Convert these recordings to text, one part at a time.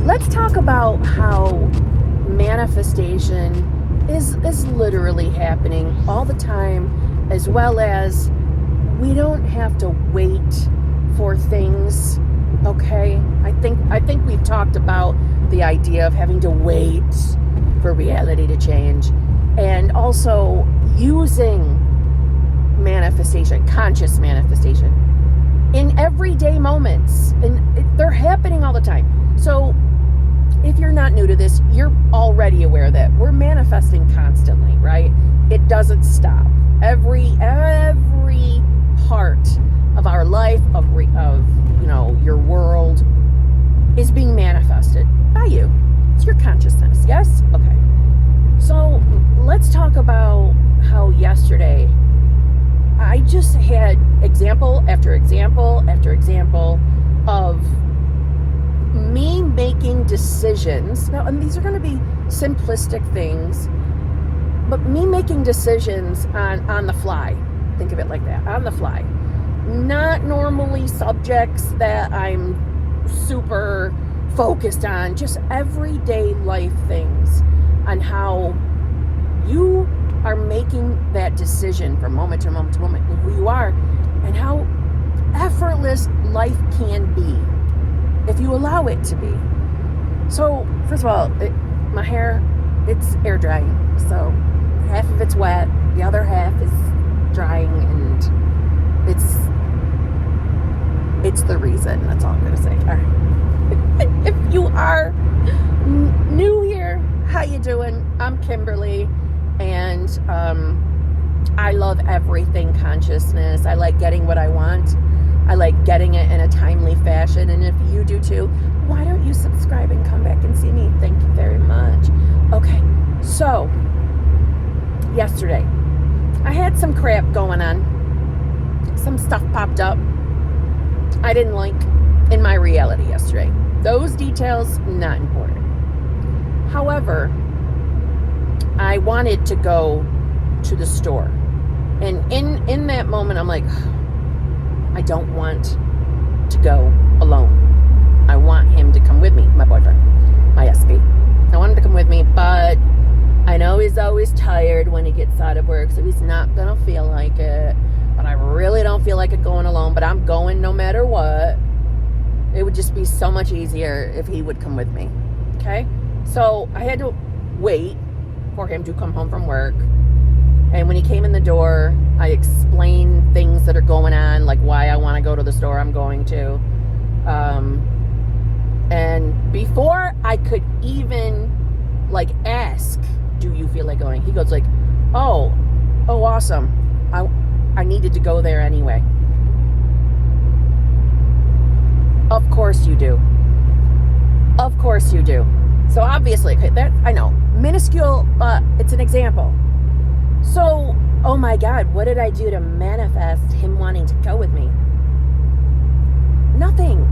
let's talk about how manifestation is literally happening all the time, as well as we don't have to wait for things. Okay, I think we've talked about the idea of having to wait for reality to change, and also using manifestation, conscious manifestation, in everyday moments, and they're happening all the time. So if you're not new to this, you're already aware that we're manifesting constantly, right? It doesn't stop. Every part of our life, of your world, is being manifested by you. It's your consciousness, yes? Okay. So let's talk about how yesterday I just had example after example after example of me making decisions. Now, and these are going to be simplistic things, but me making decisions on the fly. Think of it like that, on the fly. Not normally subjects that I'm super focused on, just everyday life things, on how you are making that decision from moment to moment to moment, and who you are, and how effortless life can be if you allow it to be. So, first of all, my hair, it's air drying, so half of it's wet, the other half is drying, and it's the reason. That's all I'm gonna say. All right. If you are new here, how you doing? I'm Kimberly, and I love everything consciousness. I like getting what I want. I like getting it in a timely fashion, and if you do too, why don't you subscribe and come back and see me? Thank you very much. Okay, so yesterday I had some crap going on. Some stuff popped up I didn't like in my reality yesterday. Those details, not important. However, I wanted to go to the store. And in that moment, I'm like, I don't want to go alone. I want him to come with me, my boyfriend, my SB. I want him to come with me, but I know he's always tired when he gets out of work, so he's not going to feel like it. But I really don't feel like it going alone, but I'm going no matter what. It would just be so much easier if he would come with me, okay? So I had to wait for him to come home from work. And when he came in the door, I explained things that are going on, like why I want to go to the store I'm going to. And before I could even ask, do you feel like going? He goes oh, awesome. I needed to go there anyway. Of course you do. Of course you do. So obviously, okay, that I know, minuscule, but it's an example. So, oh my God, what did I do to manifest him wanting to go with me? Nothing.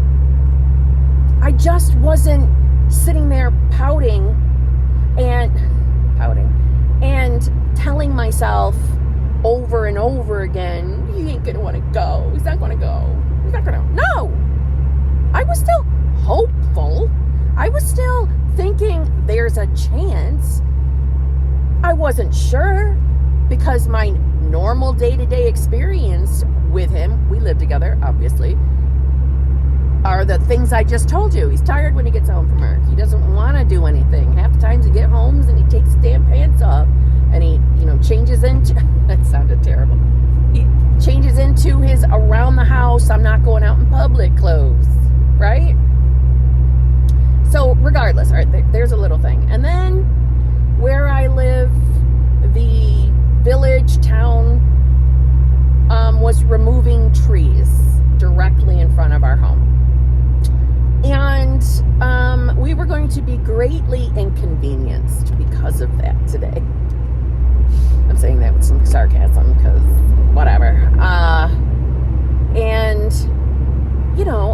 I just wasn't sitting there pouting and telling myself over and over again, he ain't gonna want to go. He's not gonna go. He's not gonna. No! I was still hopeful. I was still thinking there's a chance. I wasn't sure, because my normal day-to-day experience with him, we live together, obviously, are the things I just told you. He's tired when he gets home from work. He doesn't want to do anything. Half the times he gets home and he takes his damn pants off, and he, changes into, that sounded terrible. He changes into his around the house, I'm not going out in public clothes, right? So regardless, all right, there's a little thing. And then where I live, the village town was removing trees directly in front of our home. And we were going to be greatly inconvenienced because of that today. I'm saying that with some sarcasm because whatever. And,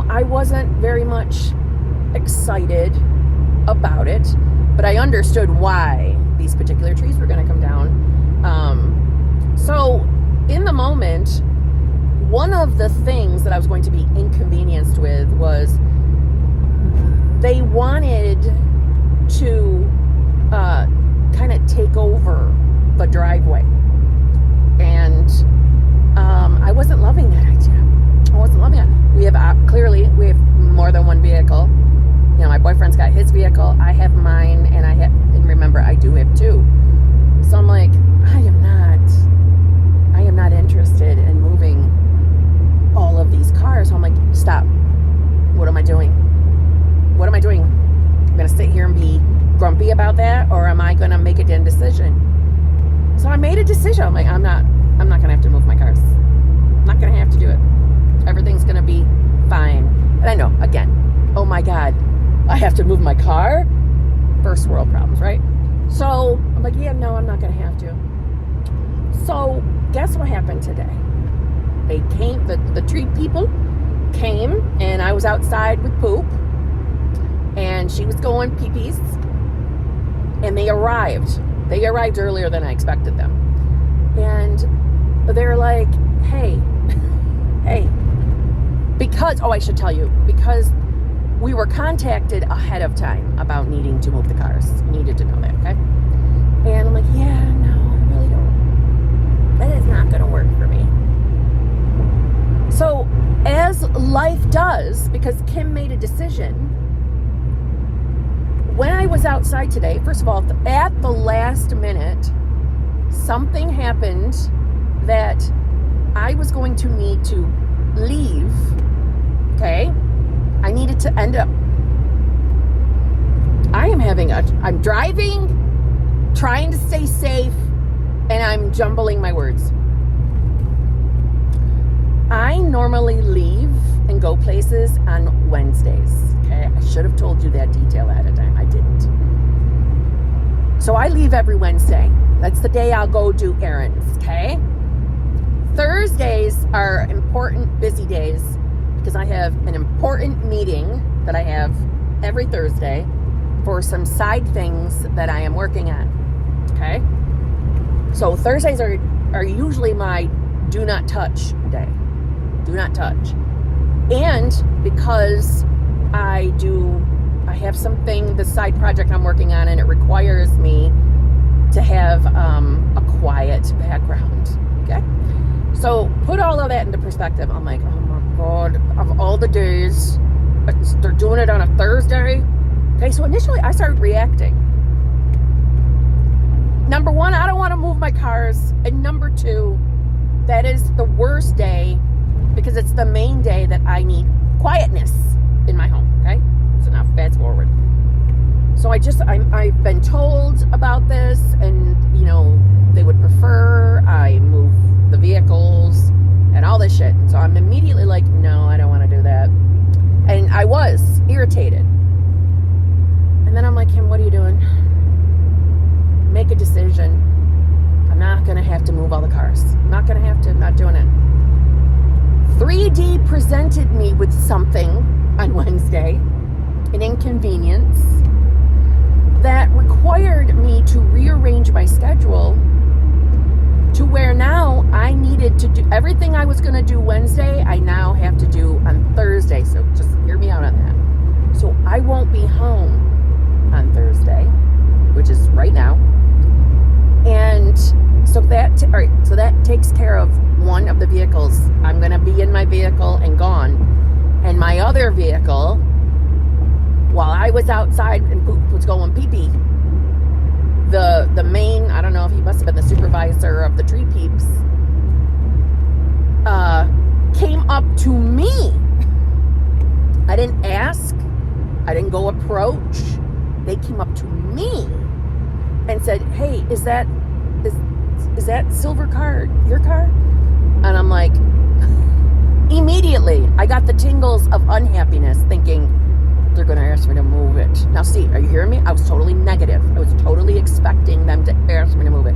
I wasn't very much excited about it, but I understood why these particular trees were going to come down. So in the moment, one of the things that I was going to be inconvenienced with was they wanted to kind of take over the driveway. And I wasn't loving that idea. I wasn't loving it. We have more than one vehicle. You know, my boyfriend's got his vehicle, I have mine, and remember, I do have two. So I'm like, I am not interested in moving all of these cars. So I'm like, stop. What am I doing? What am I doing? I'm going to sit here and be grumpy about that, or am I going to make a damn decision? So I made a decision. I'm like, I'm not going to have to move my cars. I'm not going to have to do it. Everything's going to be fine. And I know, again, oh my God, I have to move my car? First world problems, right? So I'm like, yeah, no, I'm not going to have to. So guess what happened today? They came, the tree people came, and I was outside with Poop, and she was going pee-pees, and they arrived. They arrived earlier than I expected them. And they're like, hey, because, I should tell you, because we were contacted ahead of time about needing to move the cars. You needed to know that, okay? And I'm like, yeah, no, I really don't. That is not going to work for me. So, as life does, because Kim made a decision, when I was outside today, first of all, at the last minute, something happened that I was going to need to leave, okay? I needed to end up, I'm driving, trying to stay safe, and I'm jumbling my words. I normally leave and go places on Wednesdays, okay? I should have told you that detail ahead of time. I didn't. So I leave every Wednesday. That's the day I'll go do errands, okay? Thursdays are important, busy days, because I have an important meeting that I have every Thursday for some side things that I am working on, okay? So Thursdays are usually my do not touch day. Do not touch. And because I have something, the side project I'm working on, and it requires me to have a quiet background, okay? So put all of that into perspective. I'm like, oh my God, of all the days, they're doing it on a Thursday. Okay, so initially I started reacting. Number one, I don't want to move my cars. And number two, that is the worst day because it's the main day that I need quietness in my home, okay? So now fast forward. So I've been told about this, and you know, they would prefer I move the vehicles and all this shit. And so I'm immediately like, no, I don't want to do that. And I was irritated. And then I'm like, Kim, what are you doing? Make a decision. I'm not going to have to move all the cars. I'm not going to have to. I'm not doing it. 3D presented me with something on Wednesday, an inconvenience that required me to rearrange my schedule to where now I needed to do everything I was going to do Wednesday, I now have to do on Thursday. So just hear me out on that. So I won't be home on Thursday, which is right now. And so that takes care of one of the vehicles. I'm going to be in my vehicle and gone. And my other vehicle, while I was outside and Poop was going pee-pee, the main, I don't know if he must have been the supervisor of the tree peeps, came up to me. I didn't ask. I didn't go approach. They came up to me and said, hey, is that silver car your car? And I'm like, immediately, I got the tingles of unhappiness thinking, they're going to ask me to move it. Now, see, are you hearing me? I was totally negative. I was totally expecting them to ask me to move it.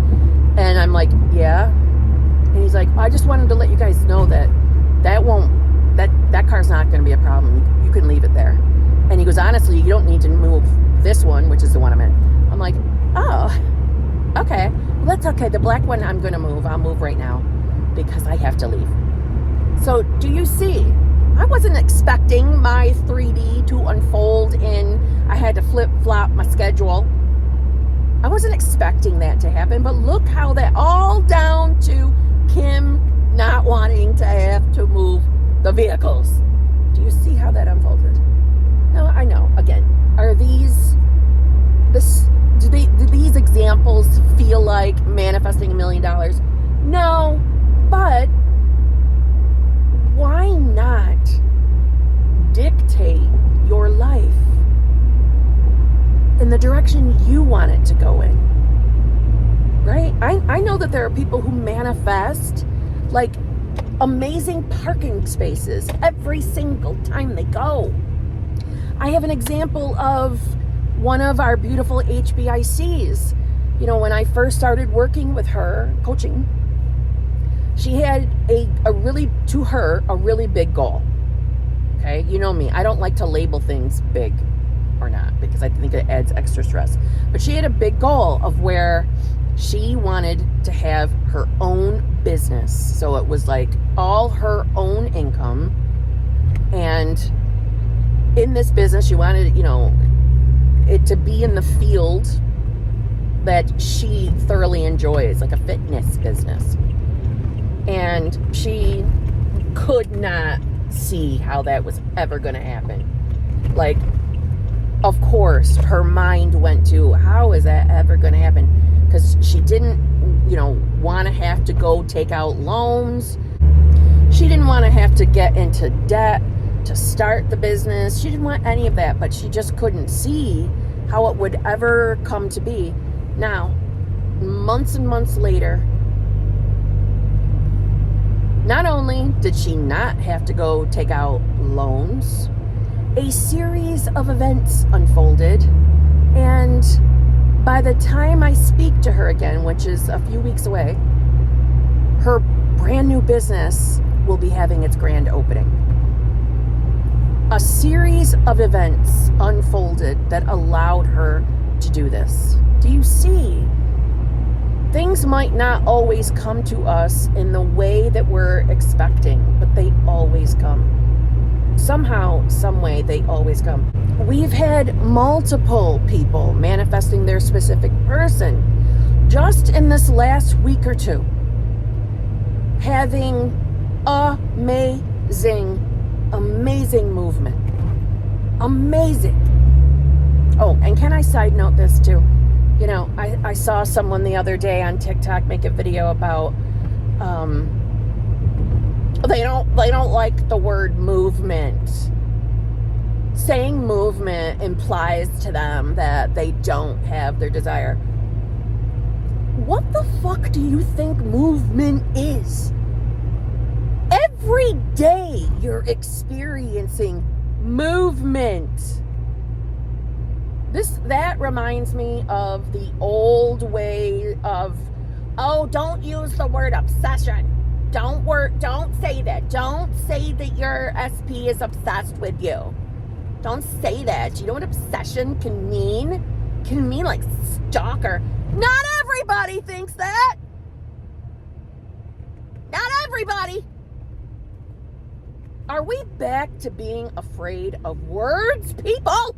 And I'm like, yeah. And he's like, I just wanted to let you guys know that car's not going to be a problem. You can leave it there. And he goes, honestly, you don't need to move this one, which is the one I'm in. I'm like, oh, okay. Well, that's okay. The black one I'm going to move. I'll move right now because I have to leave. So do you see I wasn't expecting my 3D to unfold in, I had to flip-flop my schedule. I wasn't expecting that to happen, but look how that all down to Kim not wanting to have to move the vehicles. Do you see how that unfolded? No, I know. Again, are these do these examples feel like manifesting $1 million? No, but why not dictate your life in the direction you want it to go in? Right? I know that there are people who manifest like amazing parking spaces every single time they go. I have an example of one of our beautiful HBICs. You know, when I first started working with her, coaching, she had a really big goal. Okay, you know me, I don't like to label things big or not because I think it adds extra stress. But she had a big goal of where she wanted to have her own business. So it was like all her own income. And in this business, she wanted, you know, it to be in the field that she thoroughly enjoys, like a fitness business. And she could not see how that was ever going to happen. Like, of course, her mind went to, how is that ever going to happen? Because she didn't, you know, want to have to go take out loans. She didn't want to have to get into debt to start the business. She didn't want any of that, but she just couldn't see how it would ever come to be. Now, months and months later, not only did she not have to go take out loans, a series of events unfolded, and by the time I speak to her again, which is a few weeks away, her brand new business will be having its grand opening. A series of events unfolded that allowed her to do this. Do you see? Things might not always come to us in the way that we're expecting, but they always come. Somehow, some way, they always come. We've had multiple people manifesting their specific person just in this last week or two, having amazing movement. Amazing. Oh, and can I side note this too? You know, I saw someone the other day on TikTok make a video about they don't like the word movement. Saying movement implies to them that they don't have their desire. What the fuck do you think movement is? Every day you're experiencing movement. That reminds me of the old way of, oh, don't use the word obsession. Don't say that. Don't say that your SP is obsessed with you. Don't say that. Do you know what obsession can mean? It can mean like stalker. Not everybody thinks that. Not everybody. Are we back to being afraid of words, people?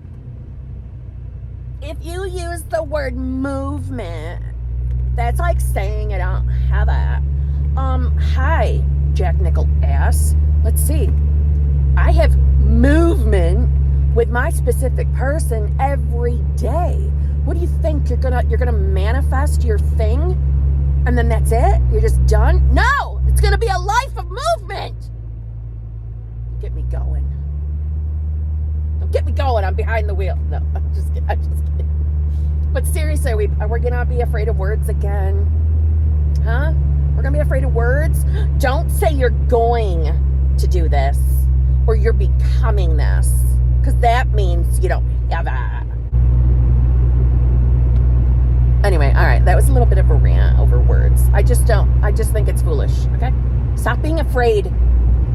If you use the word movement, that's like saying I don't have that. Hi, Jack Nickel ass. Let's see. I have movement with my specific person every day. What do you think? You're gonna manifest your thing and then that's it? You're just done? No! It's gonna be a life of movement! Get me going. Don't get me going. I'm behind the wheel. No, I'm just kidding. But seriously, are we gonna be afraid of words again? Huh? We're gonna be afraid of words? Don't say you're going to do this or you're becoming this, because that means you don't have that. Anyway, all right, that was a little bit of a rant over words. I just think it's foolish, okay? Stop being afraid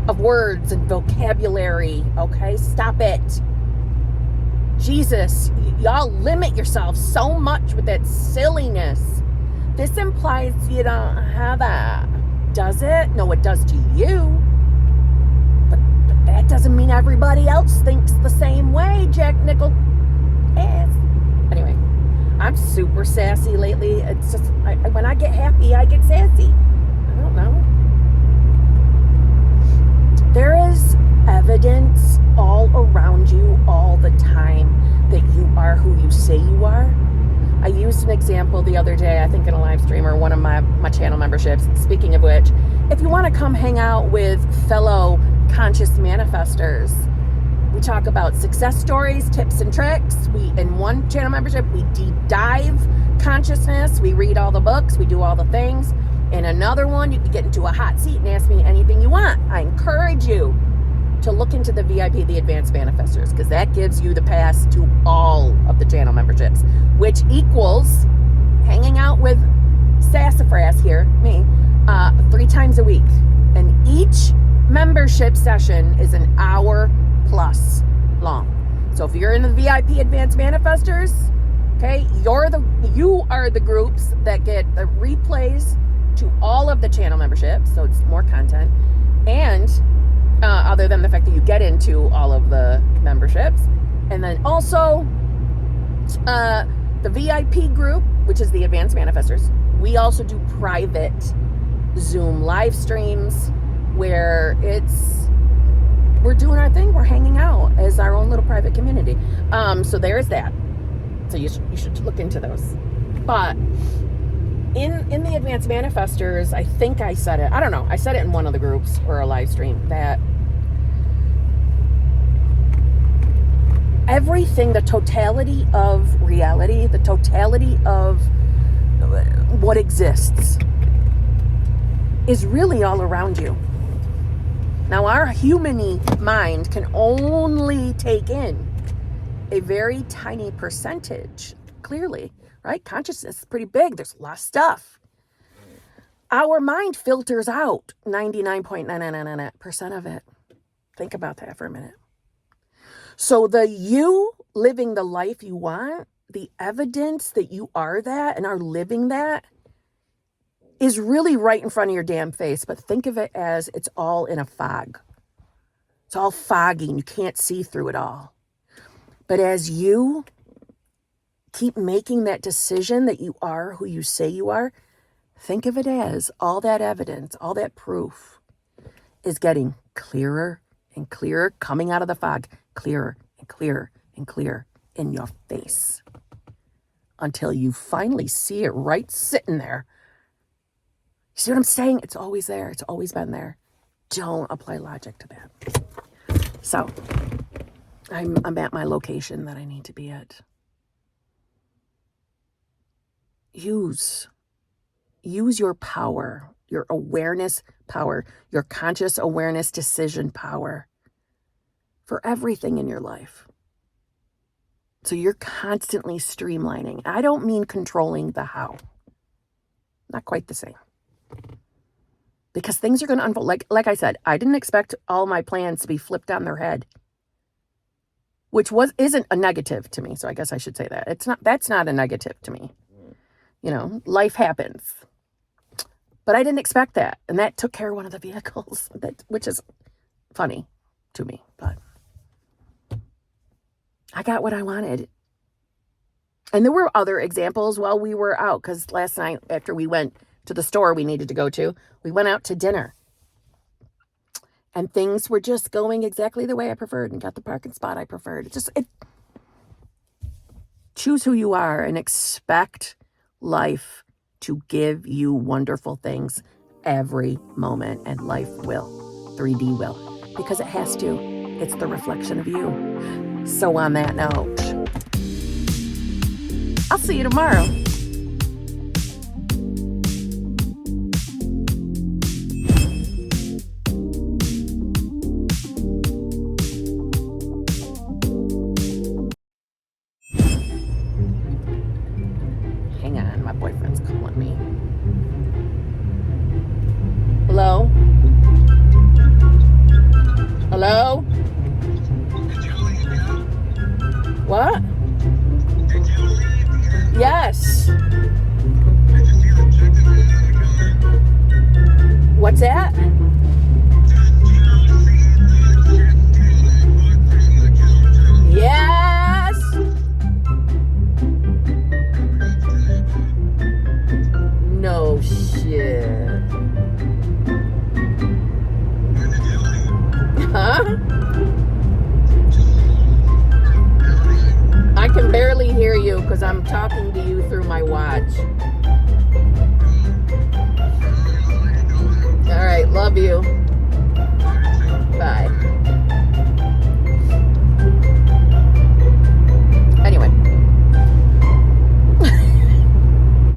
of words and vocabulary, okay? Stop it. Jesus, y'all limit yourself so much with that silliness. This implies you don't have that. Does it? No, it does to you. But that that doesn't mean everybody else thinks the same way, Jack Nickel ass. Anyway, I'm super sassy lately. It's just, when I get happy, I get sassy. I don't know. There is evidence all around you all the time that you are who you say you are. I used an example the other day, I think in a live stream or one of my channel memberships. Speaking of which, if you want to come hang out with fellow conscious manifestors, we talk about success stories, tips and tricks. In one channel membership, we deep dive consciousness. We read all the books. We do all the things. In another one, you can get into a hot seat and ask me anything you want. I encourage you to look into the VIP, the Advanced Manifestors, because that gives you the pass to all of the channel memberships, which equals hanging out with Sassafras here, me, 3 times a week. And each membership session is an hour plus long. So if you're in the VIP Advanced Manifestors, okay, you are the groups that get the replays to all of the channel memberships, so it's more content. And other than the fact that you get into all of the memberships. And then also the VIP group, which is the Advanced Manifestors, we also do private Zoom live streams where we're doing our thing. We're hanging out as our own little private community. So there's that. So you should look into those. But in the Advanced Manifestors, I think I said it. I don't know. I said it in one of the groups or a live stream that everything, the totality of reality, the totality of what exists is really all around you. Now, our human mind can only take in a very tiny percentage, clearly, right? Consciousness is pretty big. There's a lot of stuff. Our mind filters out 99.999% of it. Think about that for a minute. So the you living the life you want, the evidence that you are that and are living that is really right in front of your damn face. But think of it as it's all in a fog. It's all foggy and you can't see through it all. But as you keep making that decision that you are who you say you are, think of it as all that evidence, all that proof is getting clearer and clearer, coming out of the fog, clearer and clearer and clearer in your face until you finally see it right sitting there. You see what I'm saying? It's always there. It's always been there. Don't apply logic to that. So I'm at my location that I need to be at. Use your power, your awareness power, your conscious awareness decision power for everything in your life. So you're constantly streamlining. I don't mean controlling the how. Not quite the same. Because things are going to unfold. Like I said, I didn't expect all my plans to be flipped on their head. Which isn't a negative to me. So I guess I should say that. That's not a negative to me. You know, life happens. But I didn't expect that. And that took care of one of the vehicles, which is funny to me. But I got what I wanted. And there were other examples while we were out. Because last night, after we went to the store we needed to go to, we went out to dinner. And things were just going exactly the way I preferred and got the parking spot I preferred. Choose who you are and expect life to give you wonderful things every moment, and life will. 3D will. Because it has to. It's the reflection of you. So on that note, I'll see you tomorrow. Hang on, my boyfriend's calling me. Hello? Hello? Did you leave yet? What? Did you leave yet? Yes. Did you see the chicken in the car? What's that? Did you see the chicken because I'm talking to you through my watch. Alright, I'll let you go then. All right, love you.